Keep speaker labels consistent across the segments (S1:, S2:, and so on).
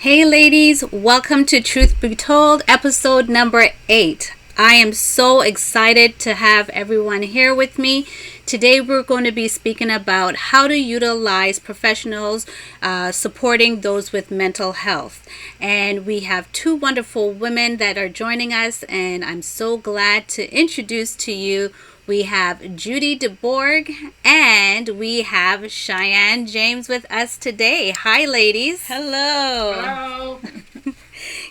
S1: Hey ladies, welcome to Truth Be Told, episode number 8. I am so excited to have everyone here with me. Today we're going to be speaking about how to utilize professionals supporting those with mental health. And we have two wonderful women that are joining us, and I'm so glad to introduce to you. We have Judy DeBorg and we have Cheyenne James with us today. Hi, ladies.
S2: Hello.
S3: Hello.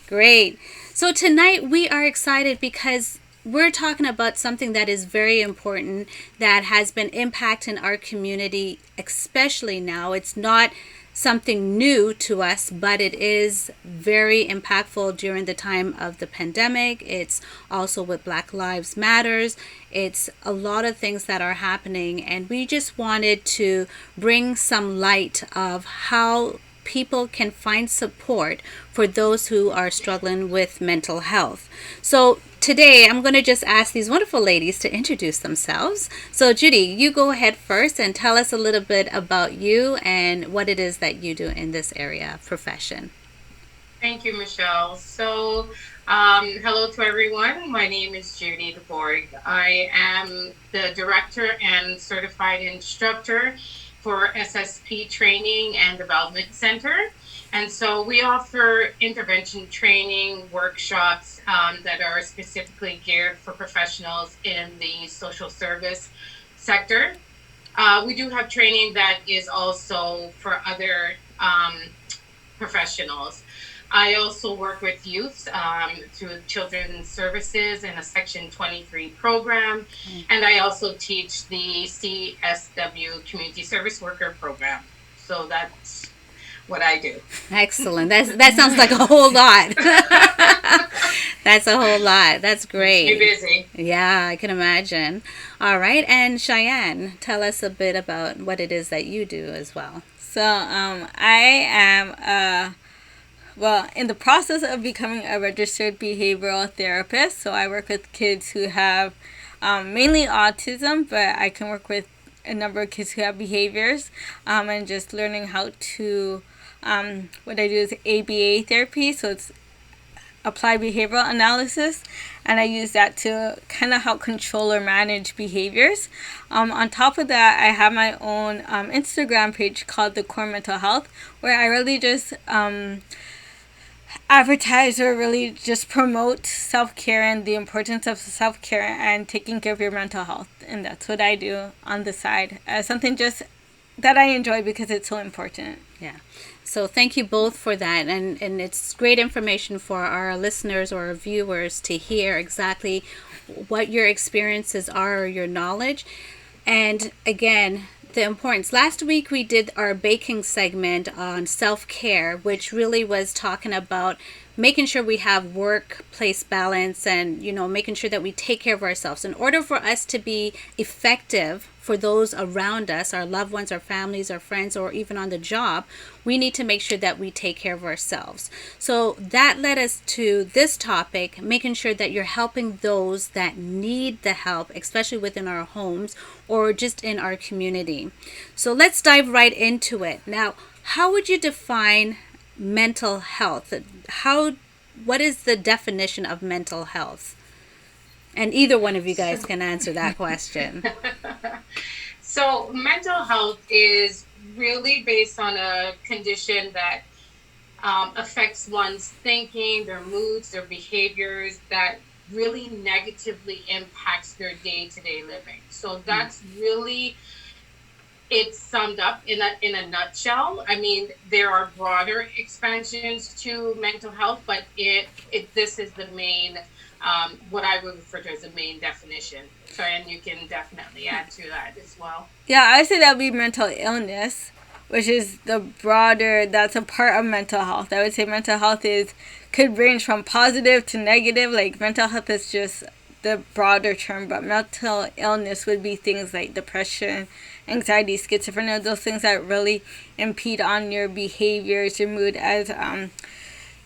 S1: Great. So tonight we are excited because we're talking about something that is very important that has been impacting our community, especially now. It's not something new to us, but it is very impactful during the time of the pandemic. It's also with Black Lives Matters. It's a lot of things that are happening, and we just wanted to bring some light of how people can find support for those who are struggling with mental health. So today I'm going to just ask these wonderful ladies to introduce themselves. So Judy, you go ahead first and tell us a little bit about you and what it is that you do in this area of profession.
S3: Thank you, Michelle. So, hello to everyone. My name is Judy DeBorg. I am the director and certified instructor for SSP Training and Development Center. And so we offer intervention training workshops that are specifically geared for professionals in the social service sector. We do have training that is also for other professionals. I also work with youth through Children's Services in a Section 23 program, and I also teach the CSW Community Service Worker program. So that's what I do.
S1: Excellent. That sounds like a whole lot. That's a whole lot. That's great.
S3: You're busy.
S1: Yeah, I can imagine. All right, and Cheyenne, tell us a bit about what it is that you do as well.
S2: So, I am in the process of becoming a registered behavioral therapist. So I work with kids who have mainly autism, but I can work with a number of kids who have behaviors, and just learning how to, what I do is ABA therapy. So it's applied behavioral analysis, and I use that to kind of help control or manage behaviors. On top of that, I have my own Instagram page called The Core Mental Health, where I really just advertise or really just promote self-care and the importance of self-care and taking care of your mental health. And that's what I do on the side as something just that I enjoy because it's so important.
S1: Yeah. So thank you both for that. And it's great information for our listeners or our viewers to hear exactly what your experiences are or your knowledge. And again, the importance. Last week we did our baking segment on self-care, which really was talking about making sure we have workplace balance and, making sure that we take care of ourselves. In order for us to be effective for those around us, our loved ones, our families, our friends, or even on the job, we need to make sure that we take care of ourselves. So that led us to this topic, making sure that you're helping those that need the help, especially within our homes or just in our community. So let's dive right into it. Now, how would you define mental health? What is the definition of mental health? And either one of you guys can answer that question.
S3: So mental health is really based on a condition that affects one's thinking, their moods, their behaviors, that really negatively impacts their day-to-day living. So that's really it's summed up in a nutshell. I mean, there are broader expansions to mental health, but this is the main, what I would refer to as the main definition. So, and you can definitely add to that as well.
S2: Yeah, I say that would be mental illness, which is the broader, that's a part of mental health. I would say mental health could range from positive to negative. Like mental health is just the broader term, but mental illness would be things like depression, anxiety, schizophrenia, those things that really impede on your behaviors, your mood, as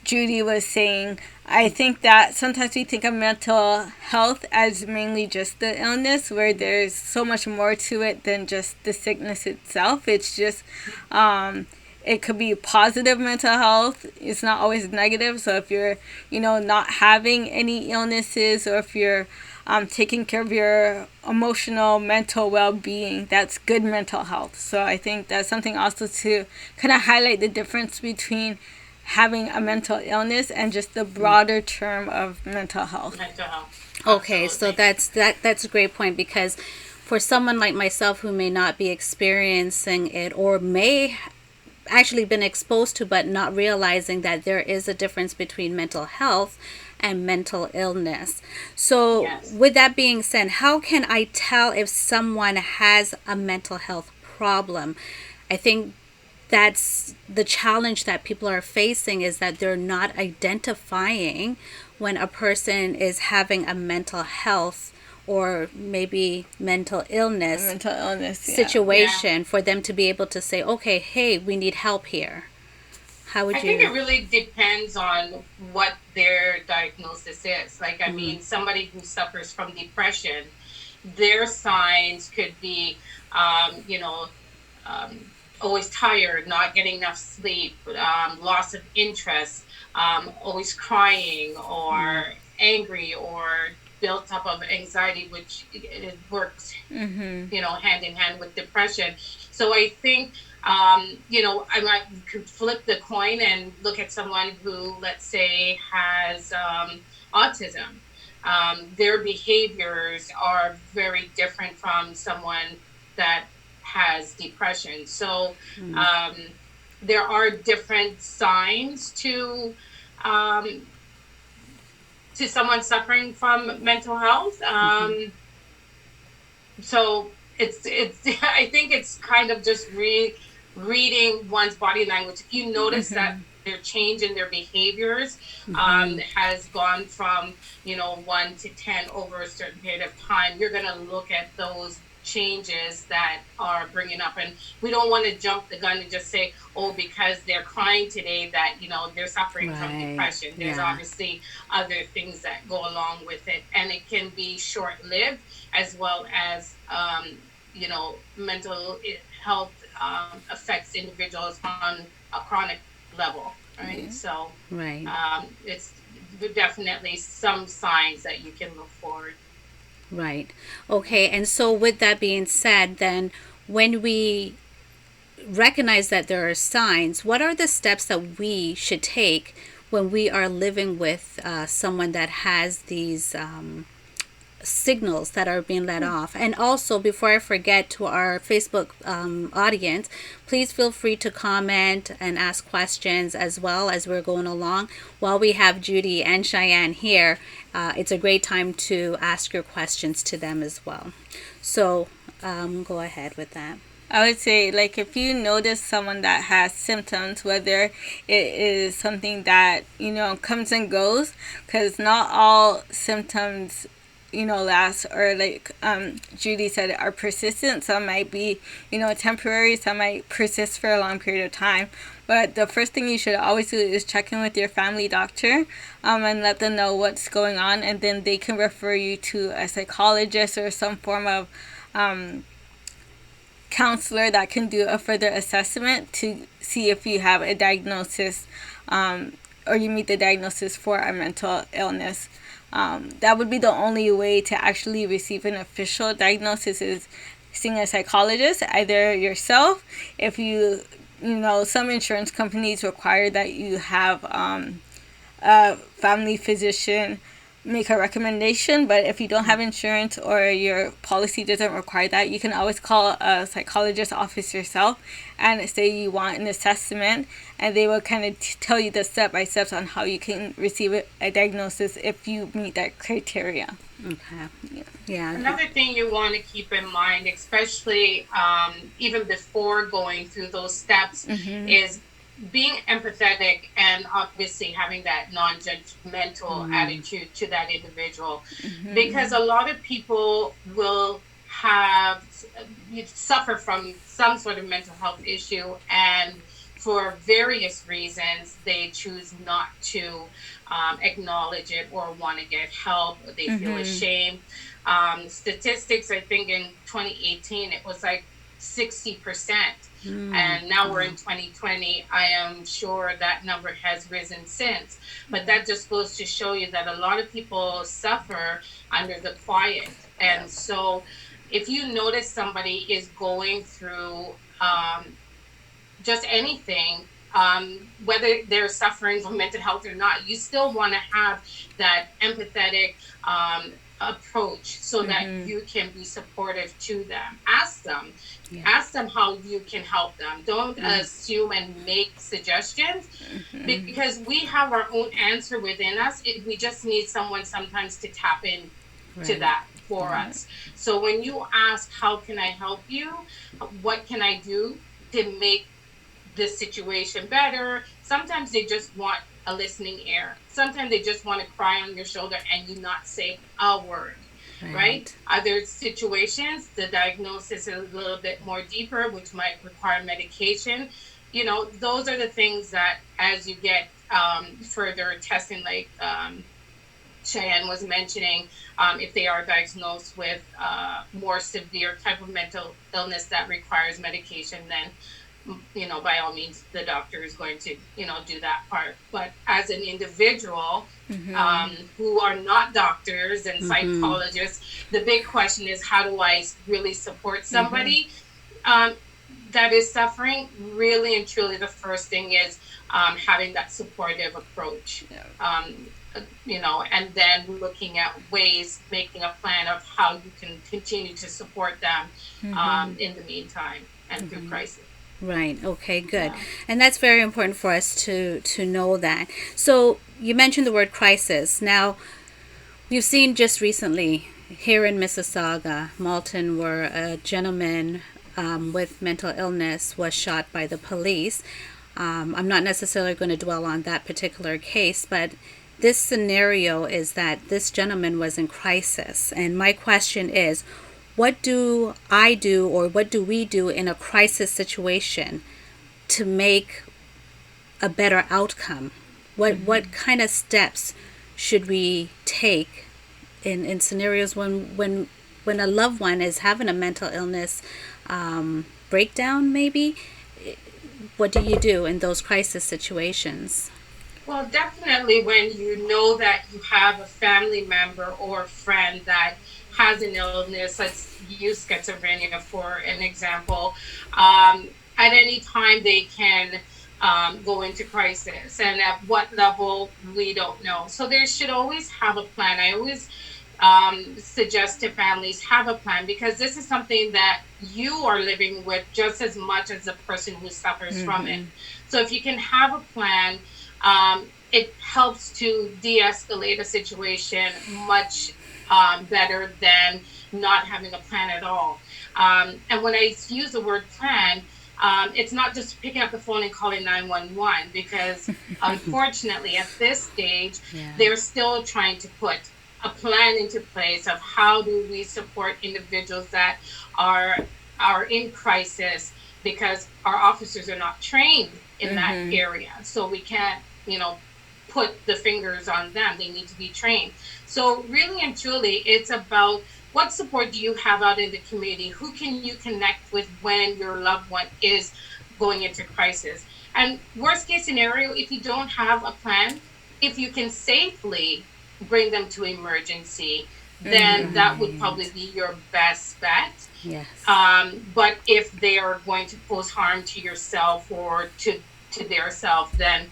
S2: Judy was saying. I think that sometimes we think of mental health as mainly just the illness, where there's so much more to it than just the sickness itself. It's just it could be positive mental health. It's not always negative. So if you're, not having any illnesses, or if you're taking care of your emotional, mental well-being, that's good mental health. So I think that's something also to kind of highlight the difference between having a mental illness and just the broader term of mental health.
S3: Mental health.
S1: Okay,
S3: Absolutely.
S1: so that's a great point, because for someone like myself who may not be experiencing it, or may actually been exposed to but not realizing that there is a difference between mental health and mental illness. So
S3: Yes.
S1: with that being said, how can I tell if someone has a mental health problem? I think that's the challenge that people are facing, is that they're not identifying when a person is having a mental health or maybe mental illness
S2: Mental illness, yeah.
S1: situation, for them to be able to say, okay, hey, we need help here. How would
S3: I think it
S1: you?
S3: really depends on what their diagnosis is. Like, I
S1: Mm,
S3: mean, somebody who suffers from depression, their signs could be, you know, always tired, not getting enough sleep, loss of interest, always crying
S1: mm,
S3: or angry or built up of anxiety, which it works,
S2: Mm-hmm.
S3: hand in hand with depression. So I think, I might could flip the coin and look at someone who, let's say, has autism. Their behaviors are very different from someone that has depression. So
S1: mm,
S3: um, there are different signs um, to someone suffering from mental health.
S1: mhm,
S3: So it's I think it's kind of just reading one's body language. If you notice that
S2: Mm-hmm.
S3: their change in their behaviors
S1: mhm.
S3: has gone from 1 to 10 over a certain period of time, you're going to look at those changes that are bringing up. And we don't want to jump the gun and just say, oh, because they're crying today, that they're suffering from
S1: Right.
S3: depression. There's
S1: Yeah.
S3: obviously other things that go along with it, and it can be short-lived, as well as mental health affects individuals on a chronic level, right?
S2: Yeah.
S3: So
S1: Right.
S3: it's definitely some signs that you can look for.
S1: Right. Okay. And so, with that being said, then when we recognize that there are signs, what are the steps that we should take when we are living with someone that has these signals that are being let off? And also, before I forget, to our Facebook audience, please feel free to comment and ask questions as well as we're going along. While we have Judy and Cheyenne here, it's a great time to ask your questions to them as well. So go ahead with that.
S2: I would say, like, if you notice someone that has symptoms, whether it is something that, comes and goes, because not all symptoms, last, or like Judy said, are persistent. Some might be, temporary, some might persist for a long period of time. But the first thing you should always do is check in with your family doctor, and let them know what's going on, and then they can refer you to a psychologist or some form of um, counselor that can do a further assessment to see if you have a diagnosis, or you meet the diagnosis for a mental illness. That would be the only way to actually receive an official diagnosis, is seeing a psychologist, either yourself. If some insurance companies require that you have a family physician make a recommendation, but if you don't have insurance or your policy doesn't require that, you can always call a psychologist's office yourself and say you want an assessment, and they will kind of tell you the step by steps on how you can receive a diagnosis if you meet that criteria.
S1: Okay.
S2: Yeah.
S1: Yeah.
S3: Another thing you want to keep in mind, especially even before going through those steps,
S2: Mm-hmm.
S3: is being empathetic and obviously having that non-judgmental
S1: Mm,
S3: attitude to that individual, because
S2: Mm-hmm.
S3: a lot of people will have you suffer from some sort of mental health issue, and for various reasons they choose not to acknowledge it or want to get help. They feel
S2: Mm-hmm.
S3: ashamed. Statistics, I think in 2018 it was like 60%. And now we're in 2020. I am sure that number has risen since. But that just goes to show you that a lot of people suffer under the quiet. And so if you notice somebody is going through just anything, whether they're suffering from mental health or not, you still want to have that empathetic approach so that you can be supportive to them. Ask them how you can help them. Don't assume and make suggestions because we have our own answer within us. We just need someone sometimes to tap in to that for us. So when you ask, how can I help you? What can I do to make this situation better? Sometimes they just want a listening ear. Sometimes they just want to cry on your shoulder and you not say a word. Right? Other situations, the diagnosis is a little bit more deeper, which might require medication. You know, those are the things that as you get further testing, like Cheyenne was mentioning, if they are diagnosed with more severe type of mental illness that requires medication, then by all means, the doctor is going to, do that part. But as an individual who are not doctors and psychologists, the big question is, how do I really support somebody that is suffering? Really and truly, the first thing is having that supportive approach. And then looking at ways, making a plan of how you can continue to support them in the meantime and through crisis.
S1: Right. Okay, good. Yeah. And that's very important for us to know that. So you mentioned the word crisis. Now, we've seen just recently here in Mississauga, Malton, where a gentleman with mental illness was shot by the police. I'm not necessarily going to dwell on that particular case, but this scenario is that this gentleman was in crisis. And my question is, what do I do or what do we do in a crisis situation to make a better outcome? What kind of steps should we take in scenarios when a loved one is having a mental illness breakdown maybe? What do you do in those crisis situations?
S3: Well, definitely when you know that you have a family member or friend that has an illness, let's use schizophrenia for an example, at any time they can go into crisis, and at what level we don't know. So there should always have a plan. I always suggest to families, have a plan, because this is something that you are living with just as much as the person who suffers from it. So if you can have a plan, it helps to de-escalate a situation much better than not having a plan at all. And when I use the word plan, it's not just picking up the phone and calling 911, because unfortunately at this stage, they're still trying to put a plan into place of how do we support individuals that are in crisis, because our officers are not trained in that area. So we can't, put the fingers on them. They need to be trained. So really and truly, it's about what support do you have out in the community? Who can you connect with when your loved one is going into crisis? And worst case scenario, if you don't have a plan, if you can safely bring them to emergency, then that would probably be your best bet.
S1: Yes.
S3: But if they are going to pose harm to yourself or to their self, then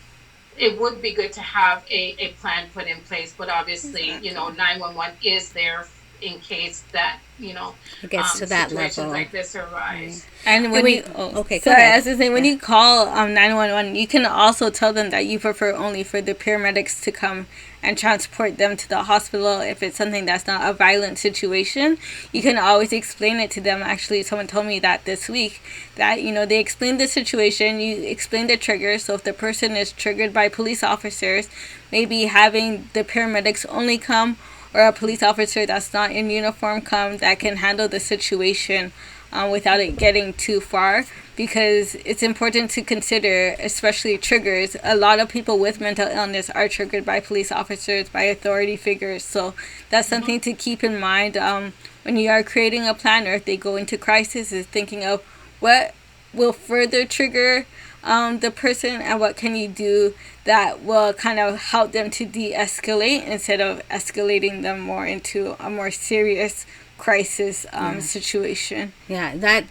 S3: it would be good to have a plan put in place. But obviously, 911 is there in case that,
S1: it gets to that
S3: situations
S1: level
S3: like this arise.
S2: Right. And when when you call 911, you can also tell them that you prefer only for the paramedics to come and transport them to the hospital if it's something that's not a violent situation. You can always explain it to them. Actually, someone told me that this week, that they explain the situation, you explain the triggers. So if the person is triggered by police officers, maybe having the paramedics only come, or a police officer that's not in uniform come, that can handle the situation without it getting too far. Because it's important to consider, especially triggers. A lot of people with mental illness are triggered by police officers, by authority figures. So that's something to keep in mind when you are creating a plan, or if they go into crisis, is thinking of what will further trigger the person, and what can you do that will kind of help them to de-escalate instead of escalating them more into a more serious crisis situation.
S1: Yeah, that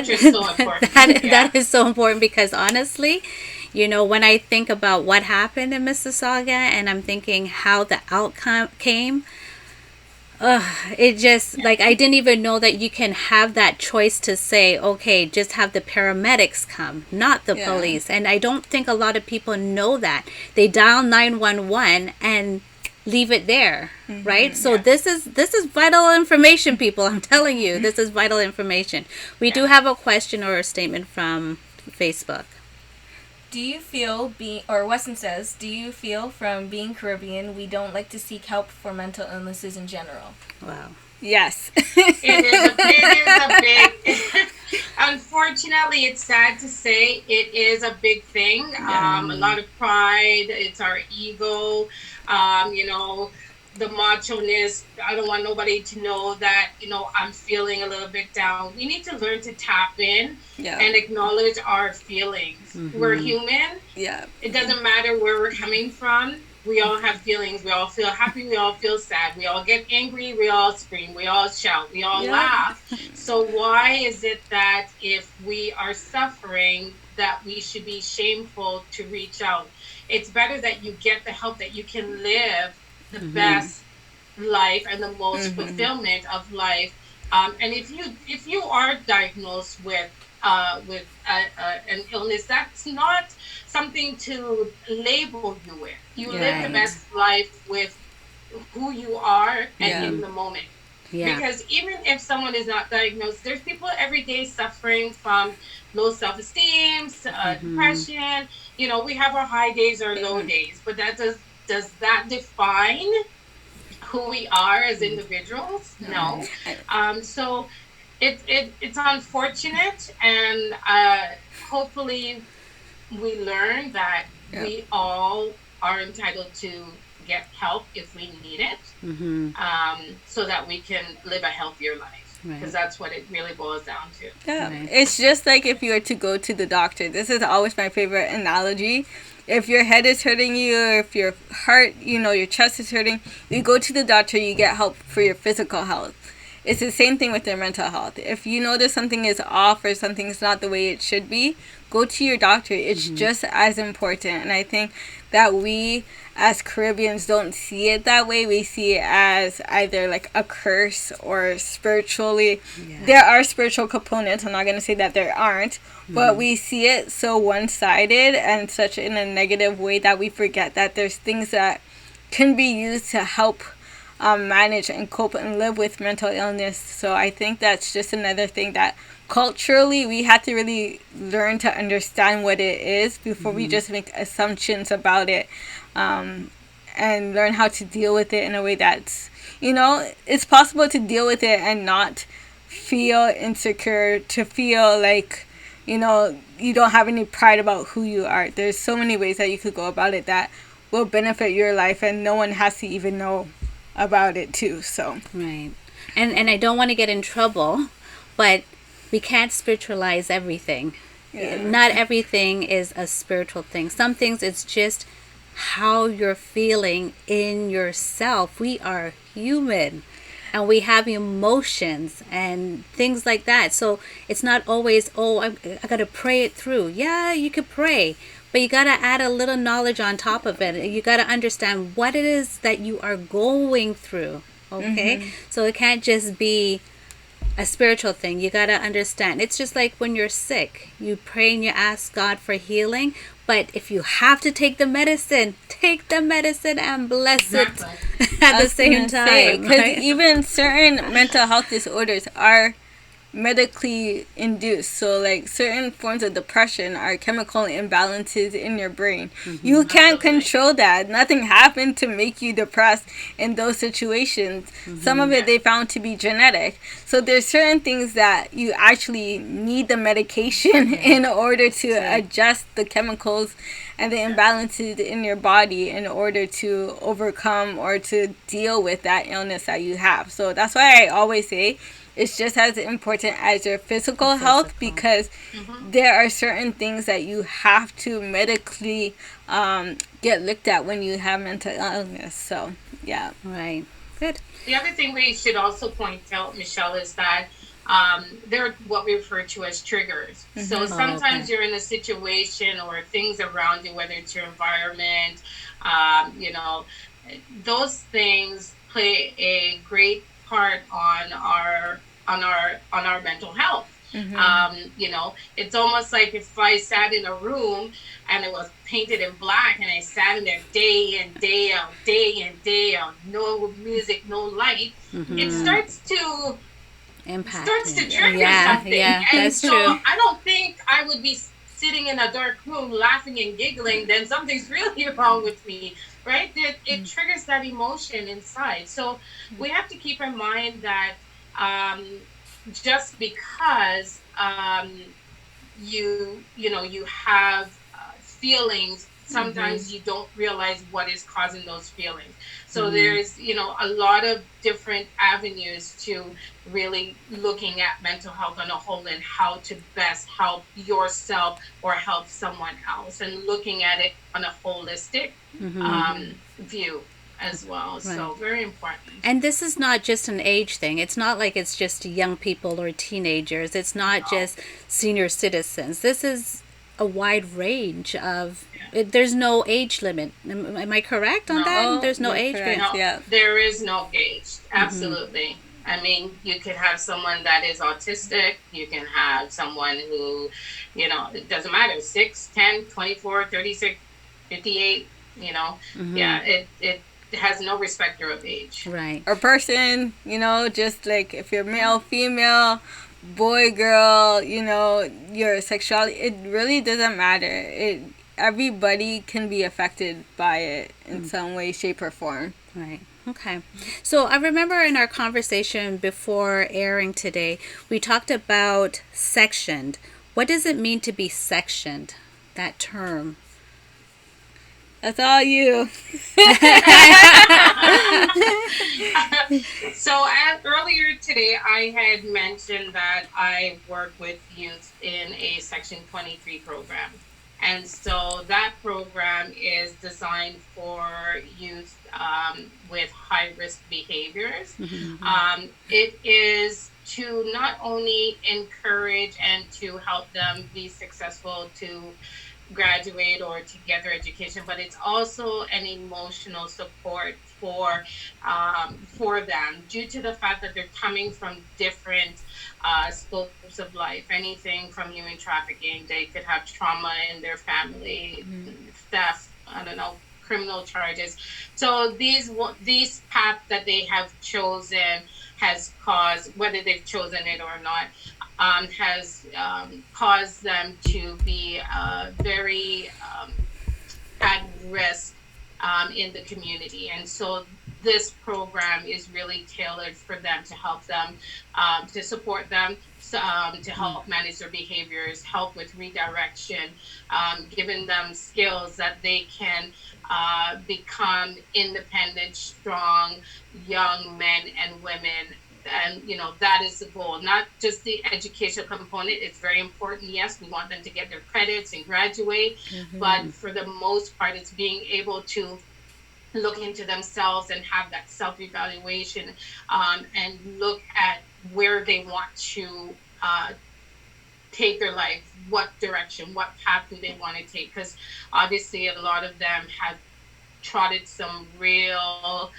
S3: Which is so important.
S1: that is so important, because honestly, when I think about what happened in Mississauga, and I'm thinking how the outcome came, it just, like, I didn't even know that you can have that choice to say, okay, just have the paramedics come, not the police. And I don't think a lot of people know that. They dial 911 and leave it there, right? So this is vital information, people. I'm telling you, this is vital information. We do have a question or a statement from Facebook.
S4: Do you feel or Weston says, do you feel from being Caribbean, we don't like to seek help for mental illnesses in general?
S1: Wow.
S2: Yes.
S3: It is a big unfortunately, it's sad to say, it is a big thing. A lot of pride, it's our ego, the macho-ness. I don't want nobody to know that, I'm feeling a little bit down. We need to learn to tap in and acknowledge our feelings. We're human.
S2: Yeah.
S3: It doesn't matter where we're coming from. We all have feelings. We all feel happy. We all feel sad. We all get angry. We all scream. We all shout. We all laugh. So why is it that if we are suffering, that we should be shameful to reach out? It's better that you get the help, that you can live the best life and the most fulfillment of life. And if you are diagnosed with an illness, that's not something to label you with. You live the best life with who you are and in the moment. Because even if someone is not diagnosed, there's people every day suffering from low self-esteem, depression. We have our high days, our low days, but that does that define who we are as individuals? No. So it's unfortunate, and hopefully we learn that we all are entitled to get help if we need it, so that we can live a healthier life, because that's what it really boils down to.
S2: It's just like if you were to go to the doctor. This is always my favorite analogy. If your head is hurting you, or if your heart, your chest is hurting, you go to the doctor, you get help for your physical health. It's the same thing with your mental health. If you notice something is off or something's not the way it should be, go to your doctor. It's just as important. And I think that we as Caribbeans don't see it that way. We see it as either like a curse or spiritually. There are spiritual components. I'm not going to say that there aren't. But we see it so one-sided and such in a negative way that we forget that there's things that can be used to help manage and cope and live with mental illness. So I think that's just another thing that culturally we have to really learn to understand what it is before we just make assumptions about it, and learn how to deal with it in a way that's, it's possible to deal with it and not feel insecure, to feel like, you don't have any pride about who you are. There's so many ways that you could go about it that will benefit your life, and no one has to even know about it too. So
S1: and I don't want to get in trouble, but we can't spiritualize everything. Not everything is a spiritual thing. Some things, it's just how you're feeling in yourself. We are human, and we have emotions and things like that. So it's not always, I got to pray it through. Yeah, you could pray, but you got to add a little knowledge on top of it. You got to understand what it is that you are going through, okay? So it can't just be a spiritual thing. You got to understand. It's just like when you're sick. You pray and you ask God for healing, but if you have to take the medicine, take the medicine and bless it at the same time.
S2: Because even certain mental health disorders are medically induced. So like certain forms of depression are chemical imbalances in your brain. You can't control that. Nothing happened to make you depressed in those situations. Some of it they found to be genetic. So there's certain things that you actually need the medication in order to adjust the chemicals and the imbalances in your body in order to overcome or to deal with that illness that you have. So that's why I always say, is just as important as your physical health, because there are certain things that you have to medically get looked at when you have mental illness. So, yeah.
S1: Right. Good.
S3: The other thing we should also point out, Michelle, is that they're what we refer to as triggers. So sometimes you're in a situation or things around you, whether it's your environment, you know, those things play a great part on our mental health. You know, it's almost like if I sat in a room and it was painted in black and I sat in there day in, day out, day in, day out, no music, no light, it starts to trigger something.
S1: Yeah,
S3: and
S1: that's
S3: so
S1: true.
S3: I don't think I would be sitting in a dark room laughing and giggling, then something's really wrong with me, right? It triggers that emotion inside. So we have to keep in mind that just because you have feelings, sometimes you don't realize what is causing those feelings. So there's a lot of different avenues to really looking at mental health on a whole and how to best help yourself or help someone else, and looking at it on a holistic view as well. Right. So very important.
S1: And this is not just an age thing. It's not like it's just young people or teenagers. It's not just senior citizens. This is a wide range of there's no age limit. Am I correct on that? There's no age limit.
S3: No, there is no age. Absolutely. I mean, you could have someone that is autistic. You can have someone who, it doesn't matter, 6, 10, 24, 36, 58, Yeah, it has no respecter of age.
S1: Right.
S2: Or person, just like if you're male, female, boy, girl, your sexuality, it really doesn't matter. Everybody can be affected by it in some way, shape, or form.
S1: Right. Okay. So I remember in our conversation before airing today, we talked about sectioned. What does it mean to be sectioned? That term.
S2: That's all you.
S3: So earlier today, I had mentioned that I work with youth in a Section 23 program. And so that program is designed for youth with high-risk behaviors. It is to not only encourage and to help them be successful to graduate or to get their education, but it's also an emotional support for them, due to the fact that they're coming from different scopes of life. Anything from human trafficking, they could have trauma in their family, theft, criminal charges. So these paths that they have chosen has caused, whether they've chosen it or not, has caused them to be very at risk in the community. And so this program is really tailored for them, to help them, to support them, to help manage their behaviors, help with redirection, giving them skills that they can become independent, strong young men and women. And that is the goal, not just the educational component. It's very important. Yes, we want them to get their credits and graduate, but for the most part, it's being able to look into themselves and have that self-evaluation, and look at where they want to take their life, what direction, what path do they want to take, because obviously a lot of them have trotted some real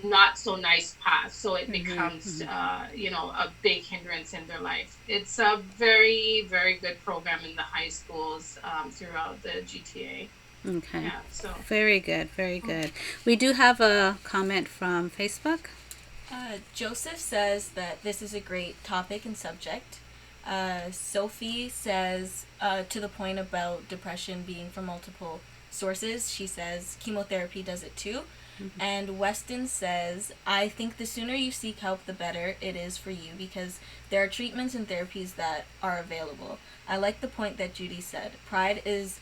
S3: not so nice paths, so it becomes a big hindrance in their life. It's a very, very good program in the high schools throughout the GTA.
S1: Okay.
S3: Yeah, so
S1: very good, very good. We do have a comment from Facebook.
S4: Joseph says that this is a great topic and subject. Sophie says, to the point about depression being from multiple sources, she says chemotherapy does it too. And Weston says, I think the sooner you seek help, the better it is for you, because there are treatments and therapies that are available. I like the point that Judy said. Pride is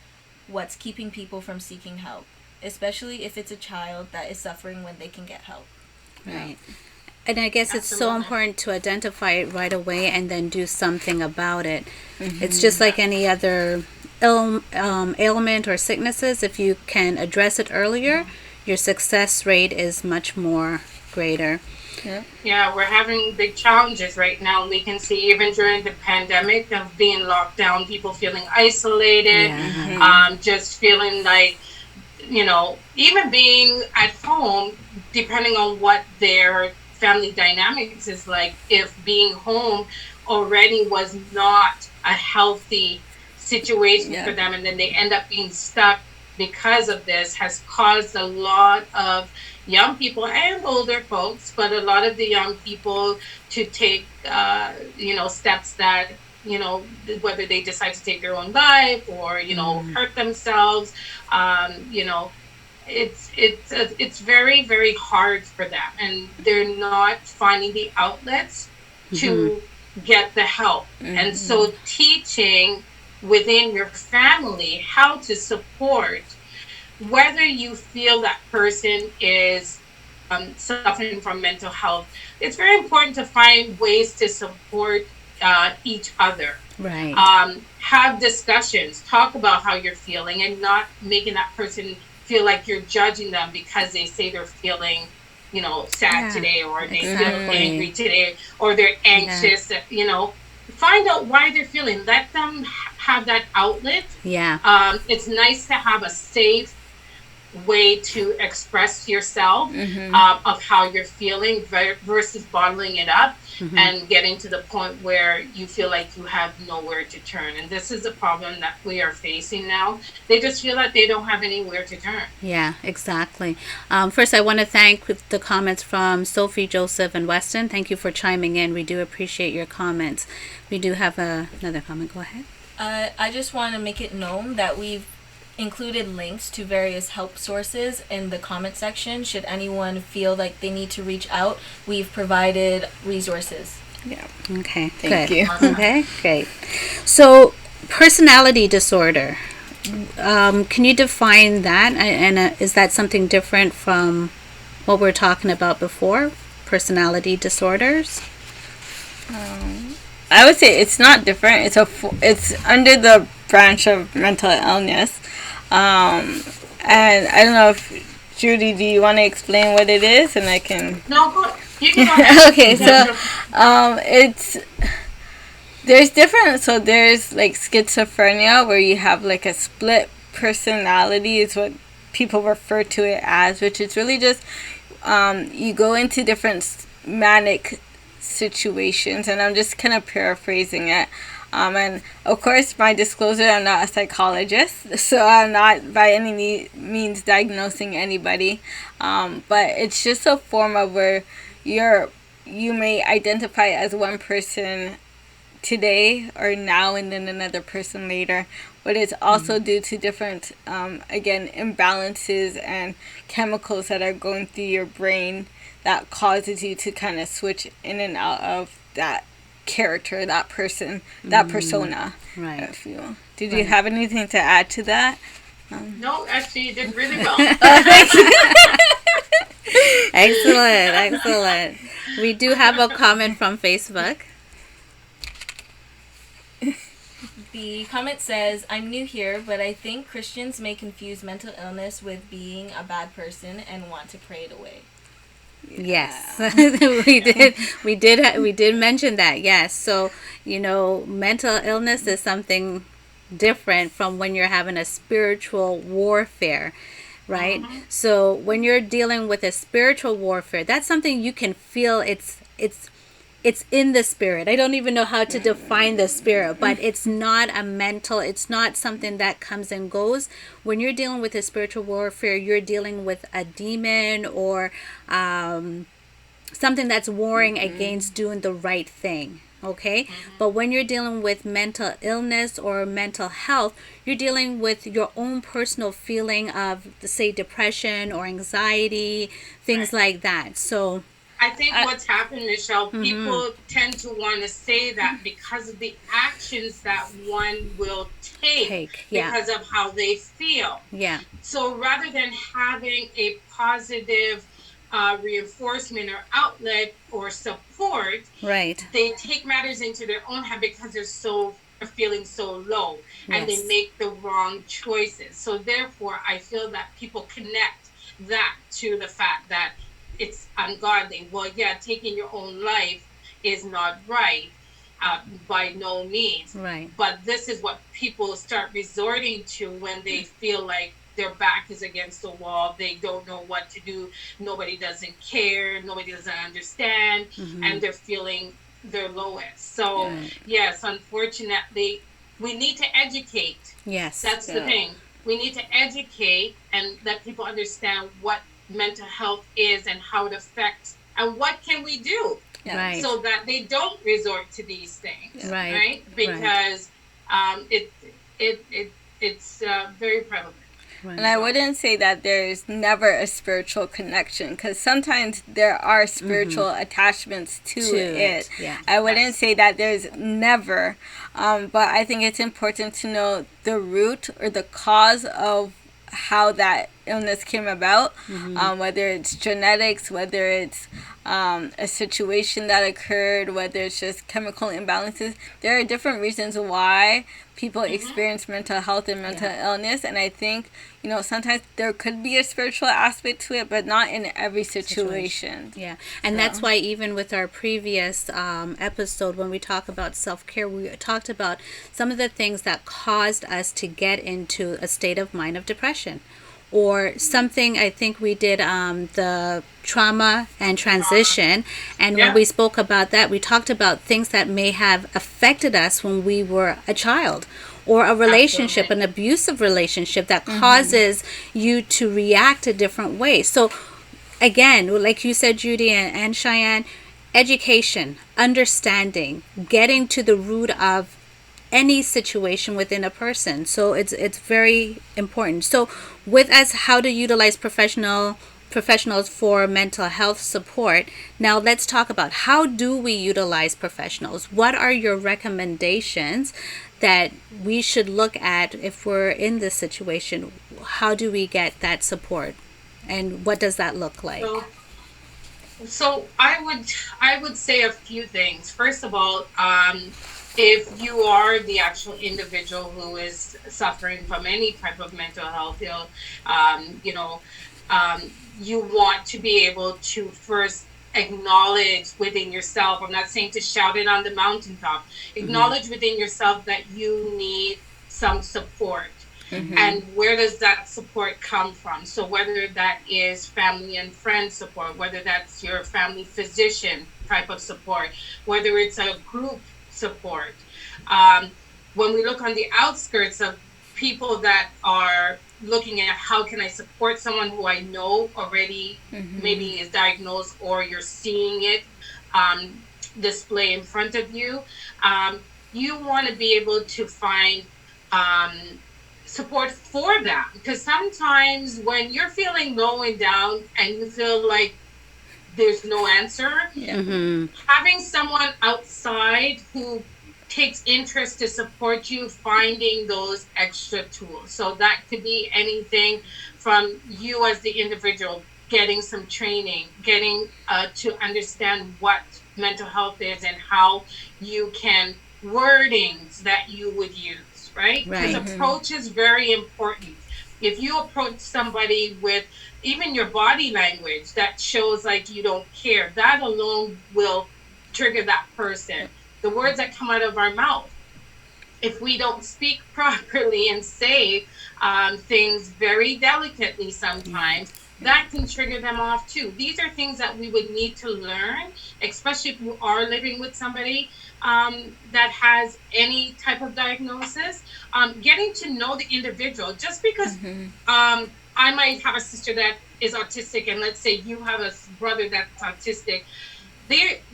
S4: what's keeping people from seeking help, especially if it's a child that is suffering when they can get help.
S1: Right. And I guess it's so
S3: Absolutely.
S1: important to identify it right away and then do something about it. It's just like any other ailment or sicknesses. If you can address it earlier, your success rate is much more greater.
S2: Yeah.
S3: Yeah, we're having big challenges right now. We can see even during the pandemic of being locked down, people feeling isolated,
S1: Yeah.
S3: just feeling like, even being at home, depending on what their family dynamics is like, if being home already was not a healthy situation
S2: Yeah.
S3: for them, and then they end up being stuck because of this, has caused a lot of young people and older folks, but a lot of the young people to take, steps that, whether they decide to take their own life or, hurt themselves, you know, it's very, very hard for them, and they're not finding the outlets to get the help. And so teaching within your family how to support, whether you feel that person is suffering from mental health, it's very important to find ways to support each other.
S1: Right.
S3: Have discussions, talk about how you're feeling, and not making that person feel like you're judging them because they say they're feeling, sad
S1: Yeah.
S3: today, or they feel
S1: Exactly.
S3: angry today, or they're anxious. Find out why they're feeling. Let them have that outlet.
S1: Yeah.
S3: It's nice to have a safe way to express yourself, of how you're feeling, versus bottling it up and getting to the point where you feel like you have nowhere to turn. And this is a problem that we are facing now. They just feel that they don't have anywhere to turn.
S1: Yeah, exactly. First, I want to thank the comments from Sophie, Joseph, and Weston. Thank you for chiming in. We do appreciate your comments. We do have another comment. Go ahead.
S4: I just want to make it known that we've included links to various help sources in the comment section. Should anyone feel like they need to reach out, we've provided resources.
S2: Yeah.
S1: Okay,
S2: Thank
S1: good.
S2: you.
S1: Okay, great. So, personality disorder. Can you define that? And is that something different from what we're talking about before? Personality disorders?
S2: I would say it's not different. It's under the branch of mental illness. And I don't know if Judy, do you want to explain what it is, and I can.
S3: No, you can go ahead.
S2: Okay, so there's different. So there's like schizophrenia, where you have like a split personality, is what people refer to it as, which is really just you go into different manic situations, and I'm just kind of paraphrasing it. And of course, my disclosure, I'm not a psychologist, so I'm not by any means diagnosing anybody. But it's just a form of where you may identify as one person today or now, and then another person later. But it's also due to different, again, imbalances and chemicals that are going through your brain that causes you to kind of switch in and out of that character, that person, that persona.
S1: Right.
S2: If you did, you have anything to add to that?
S3: No, actually, you did really well.
S1: Excellent. We do have a comment from Facebook.
S4: The comment says, I'm new here, but I think Christians may confuse mental illness with being a bad person and want to pray it away.
S1: Yes, we did mention that. Yes, so mental illness is something different from when you're having a spiritual warfare, right? So when you're dealing with a spiritual warfare, that's something you can feel. It's in the spirit. I don't even know how to define the spirit, but it's not it's not something that comes and goes. When you're dealing with a spiritual warfare, you're dealing with a demon or something that's warring against doing the right thing. Okay? But when you're dealing with mental illness or mental health, you're dealing with your own personal feeling of, say, depression or anxiety, things like that. So
S3: I think what's happened, Michelle, people tend to want to say that because of the actions that one will take because of how they feel.
S1: Yeah.
S3: So rather than having a positive reinforcement or outlet or support,
S1: Right.
S3: they take matters into their own hand because they're feeling so low, and they
S1: Yes.
S3: make the wrong choices. So therefore, I feel that people connect that to the fact that it's ungodly. Well, yeah, taking your own life is not right, by no means.
S1: Right.
S3: But this is what people start resorting to when they feel like their back is against the wall. They don't know what to do. Nobody doesn't care. Nobody doesn't understand.
S1: Mm-hmm.
S3: And they're feeling their lowest. So,
S1: Right.
S3: yes, unfortunately, we need to educate.
S1: Yes.
S3: That's the thing. We need to educate and let people understand what mental health is and how it affects and what can we do
S1: Right.
S3: so that they don't resort to these things,
S1: Right.
S3: right? Because it it's very prevalent.
S1: Right.
S2: And I wouldn't say that there's never a spiritual connection, because sometimes there are spiritual attachments to it.
S1: Yeah.
S2: I wouldn't say that there's never, but I think it's important to know the root or the cause of how that illness came about, whether it's genetics, whether it's a situation that occurred, whether it's just chemical imbalances. There are different reasons why people experience mental health and mental illness, and I think, sometimes there could be a spiritual aspect to it, but not in every situation.
S1: Yeah, and that's why even with our previous episode, when we talk about self-care, we talked about some of the things that caused us to get into a state of mind of depression. Or something, I think we did the trauma and transition. And when we spoke about that, we talked about things that may have affected us when we were a child, or a relationship, an abusive relationship that causes you to react a different way. So again, like you said, Judy and Cheyenne, education, understanding, getting to the root of any situation within a person. So it's very important. So with us, how to utilize professionals for mental health support. Now let's talk about, how do we utilize professionals? What are your recommendations that we should look at if we're in this situation? How do we get that support, and what does that look like?
S3: So I would say a few things. First of all, if you are the actual individual who is suffering from any type of mental health ill, you want to be able to first acknowledge within yourself. I'm not saying to shout it on the mountaintop. Acknowledge within yourself that you need some support. And where does that support come from? So whether that is family and friend support, whether that's your family physician type of support, whether it's a group support. When we look on the outskirts of people that are looking at how can I support someone who I know already maybe is diagnosed, or you're seeing it display in front of you, you want to be able to find support for them. Because sometimes when you're feeling low and down and you feel like there's no answer, having someone outside who takes interest to support you, finding those extra tools. So that could be anything from you as the individual getting some training, getting to understand what mental health is and how you can wordings that you would use, right? Because approach is very important. If you approach somebody with even your body language that shows like you don't care, that alone will trigger that person. The words that come out of our mouth, if we don't speak properly and say things very delicately sometimes, that can trigger them off too. These are things that we would need to learn, especially if you are living with somebody that has any type of diagnosis. Getting to know the individual. Just because I might have a sister that is autistic, and let's say you have a brother that's autistic,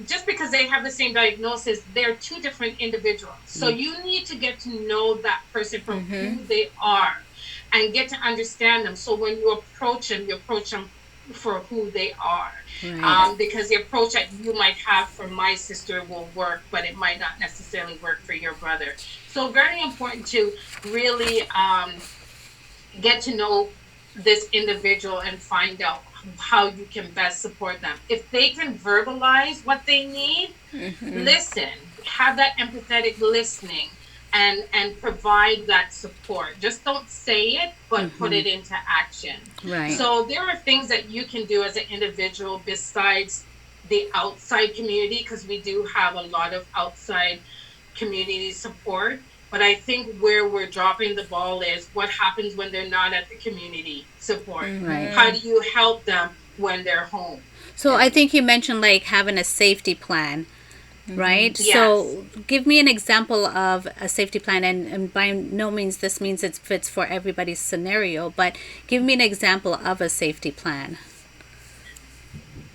S3: just because they have the same diagnosis, they're two different individuals. So you need to get to know that person for who they are and get to understand them. So when you approach them for who they are. Because the approach that you might have for my sister will work, but it might not necessarily work for your brother. So very important to really get to know this individual and find out how you can best support them. If they can verbalize what they need, listen, have that empathetic listening, and provide that support. Just don't say it, but put it into action.
S1: Right.
S3: So there are things that you can do as an individual besides the outside community, because we do have a lot of outside community support. But I think where we're dropping the ball is what happens when they're not at the community support.
S1: Right.
S3: How do you help them when they're home?
S1: So I think you mentioned like having a safety plan, right?
S3: Yes.
S1: So give me an example of a safety plan, and by no means this means it fits for everybody's scenario, but give me an example of a safety plan.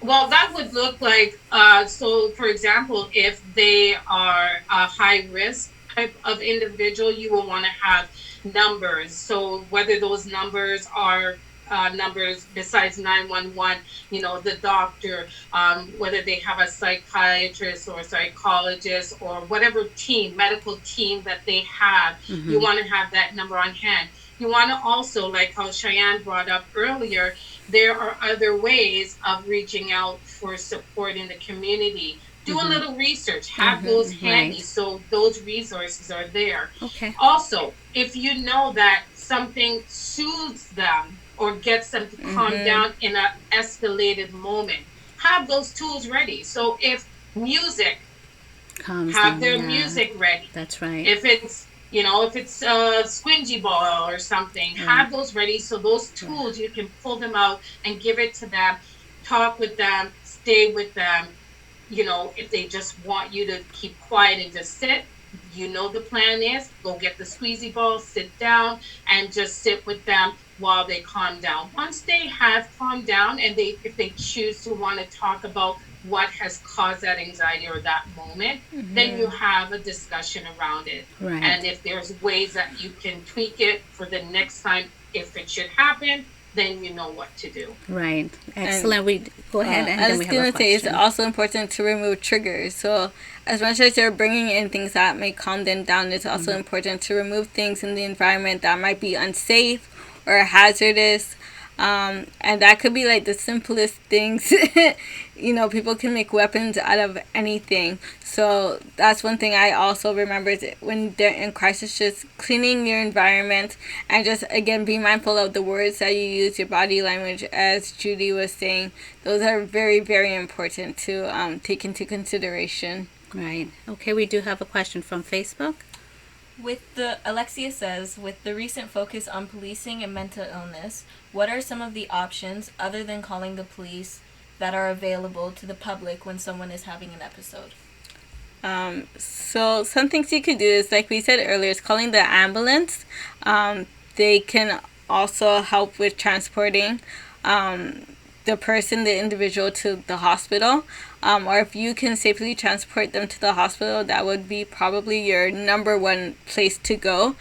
S3: Well, that would look like, so for example, if they are a high risk type of individual, you will want to have numbers. So whether those numbers are numbers besides 911, the doctor, whether they have a psychiatrist or psychologist or whatever team, medical team that they have, you want to have that number on hand. You want to also, like how Cheyenne brought up earlier, there are other ways of reaching out for support in the community. Do a little research, have those handy,
S1: Right.
S3: so those resources are there.
S1: Okay.
S3: Also, if you know that something soothes them or gets them to calm down in an escalated moment, have those tools ready. So if music,
S1: Calms
S3: have
S1: down,
S3: their
S1: yeah.
S3: music ready.
S1: That's right.
S3: If it's a squingy ball or something, have those ready. So those tools, you can pull them out and give it to them, talk with them, stay with them. If they just want you to keep quiet and just sit, the plan is go get the squeezy ball, sit down, and just sit with them while they calm down. Once they have calmed down, and if they choose to want to talk about what has caused that anxiety or that moment, then you have a discussion around it.
S1: Right.
S3: And if there's ways that you can tweak it for the next time, if it should happen, then you know what to do.
S1: Right. Excellent. We go ahead, and
S2: I
S1: then
S2: was
S1: we have a
S2: going to say it's
S1: question.
S2: also important to remove triggers. So as much as you're bringing in things that may calm them down, it's also important to remove things in the environment that might be unsafe or hazardous. And that could be like the simplest things. People can make weapons out of anything. So that's one thing I also remember is when they're in crisis, just cleaning your environment and just, again, be mindful of the words that you use, your body language, as Judy was saying. Those are very, very important to take into consideration.
S1: Right. Okay, we do have a question from Facebook.
S4: Alexia says, with the recent focus on policing and mental illness, what are some of the options other than calling the police that are available to the public when someone is having an episode?
S2: So some things you could do is, like we said earlier, is calling the ambulance. They can also help with transporting the individual to the hospital. Or if you can safely transport them to the hospital, that would be probably your number one place to go.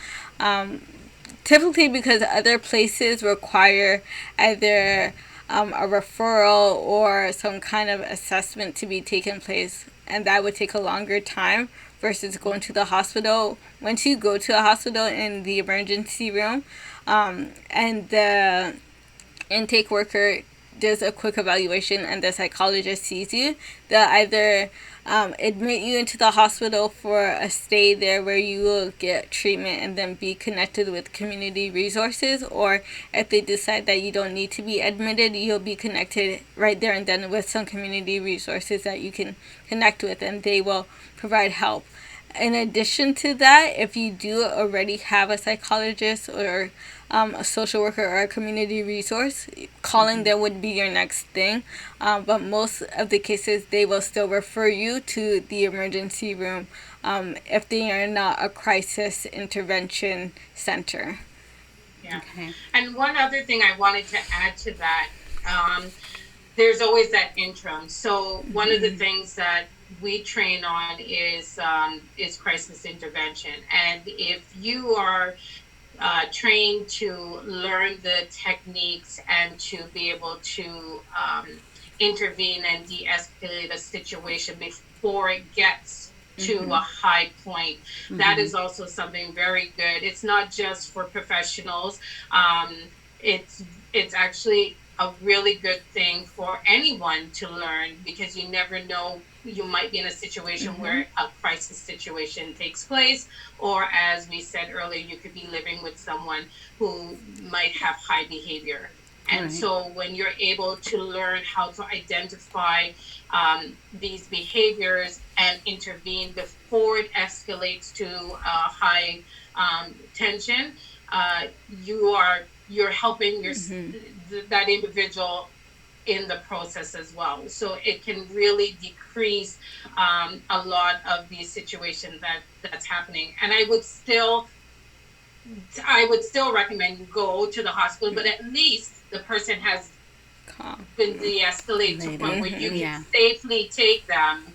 S2: Typically because other places require either a referral or some kind of assessment to be taken place, and that would take a longer time versus going to the hospital. Once you go to the hospital in the emergency room, and the intake worker does a quick evaluation and the psychologist sees you, they'll either admit you into the hospital for a stay there where you will get treatment and then be connected with community resources, or if they decide that you don't need to be admitted, you'll be connected right there and then with some community resources that you can connect with, and they will provide help. In addition to that, if you do already have a psychologist or a social worker or a community resource, calling them would be your next thing. But most of the cases, they will still refer you to the emergency room if they are not a crisis intervention center.
S3: Yeah.
S1: Okay.
S3: And one other thing I wanted to add to that, there's always that interim. So one of the things that we train on is crisis intervention. And if you are trained to learn the techniques and to be able to intervene and de-escalate a situation before it gets to a high point, that is also something very good. It's not just for professionals. It's actually a really good thing for anyone to learn, because you never know, you might be in a situation where a crisis situation takes place, or as we said earlier, you could be living with someone who might have high behavior. And
S1: Right.
S3: so when you're able to learn how to identify these behaviors and intervene before it escalates to high tension, you're helping that individual in the process as well. So it can really decrease a lot of these situations that's happening. And I would still recommend you go to the hospital, but at least the person has
S2: Calm.
S3: been de-escalated to a point
S1: Later.
S3: where you can
S1: Yeah.
S3: safely take them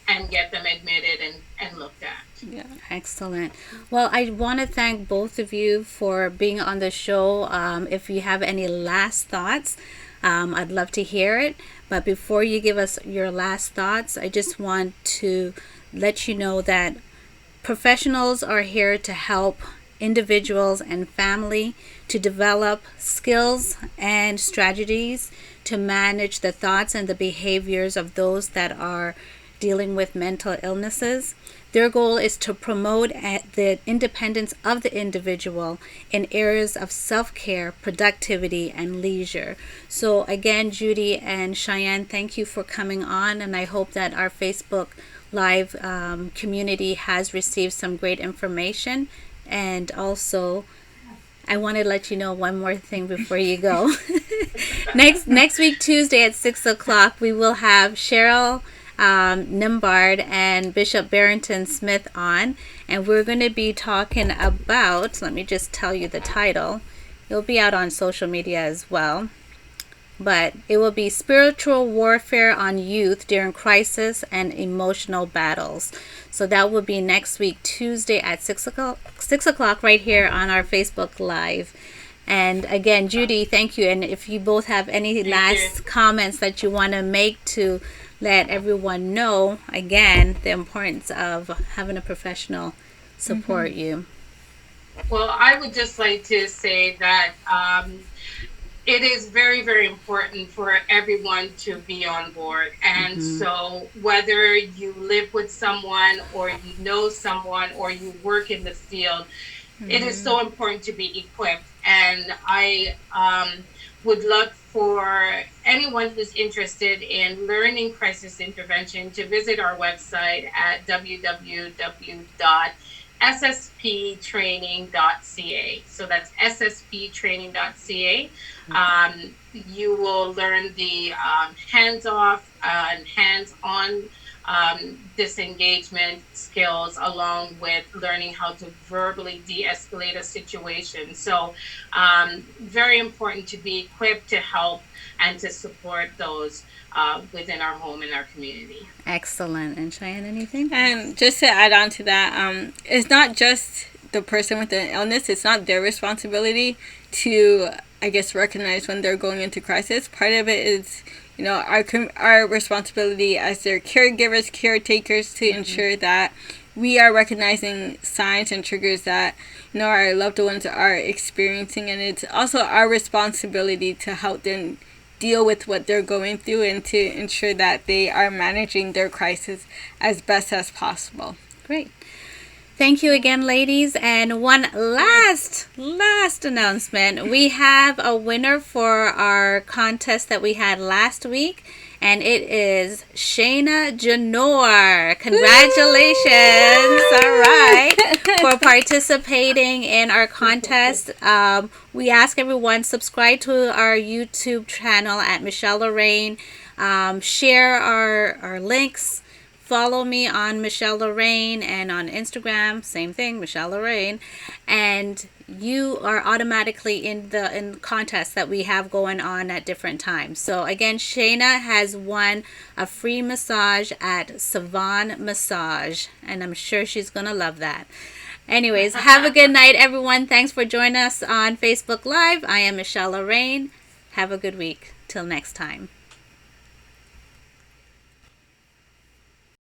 S3: and get them admitted and looked at.
S2: Yeah.
S1: Excellent. Well, I want to thank both of you for being on the show. If you have any last thoughts, I'd love to hear it. But before you give us your last thoughts, I just want to let you know that professionals are here to help individuals and family to develop skills and strategies to manage the thoughts and the behaviors of those that are dealing with mental illnesses. Their goal is to promote the independence of the individual in areas of self care, productivity, and leisure. So, again, Judy and Cheyenne, thank you for coming on, and I hope that our Facebook Live community has received some great information. And also, I want to let you know one more thing before you go. Next week, Tuesday at 6 o'clock, we will have Cheryl Nimbard and Bishop Barrington Smith on, and we're going to be talking about, let me just tell you the title. It'll be out on social media as well. But it will be Spiritual Warfare on Youth During Crisis and Emotional Battles. So that will be next week, Tuesday at 6 o'clock right here on our Facebook Live. And again, Judy, thank you. And if you both have any last comments that you want to make to let everyone know, again, the importance of having a professional support you.
S3: Well, I would just like to say that it is very, very important for everyone to be on board. And so, whether you live with someone, or you know someone, or you work in the field, it is so important to be equipped. And I would love for anyone who's interested in learning crisis intervention to visit our website at www.ssptraining.ca. So that's ssptraining.ca. You will learn the hands-off and hands-on disengagement skills, along with learning how to verbally de-escalate a situation. So very important to be equipped to help and to support those within our home and our community.
S1: Excellent. And Cheyenne, anything?
S2: And just to add on to that, it's not just the person with the illness. It's not their responsibility to, I guess, recognize when they're going into crisis. Part of it is, our responsibility as their caregivers, caretakers, to ensure that we are recognizing signs and triggers that our loved ones are experiencing, and it's also our responsibility to help them deal with what they're going through and to ensure that they are managing their crisis as best as possible.
S1: Great. Thank you again, ladies. And one last announcement. We have a winner for our contest that we had last week, and it is Shayna Janor. Congratulations. All right. For participating in our contest. We ask everyone subscribe to our YouTube channel at Michelle Lorraine. Share our links. Follow me on Michelle Lorraine, and on Instagram, same thing, Michelle Lorraine. And you are automatically in the contest that we have going on at different times. So again, Shayna has won a free massage at Savan Massage, and I'm sure she's going to love that. Anyways, have a good night, everyone. Thanks for joining us on Facebook Live. I am Michelle Lorraine. Have a good week. Till next time.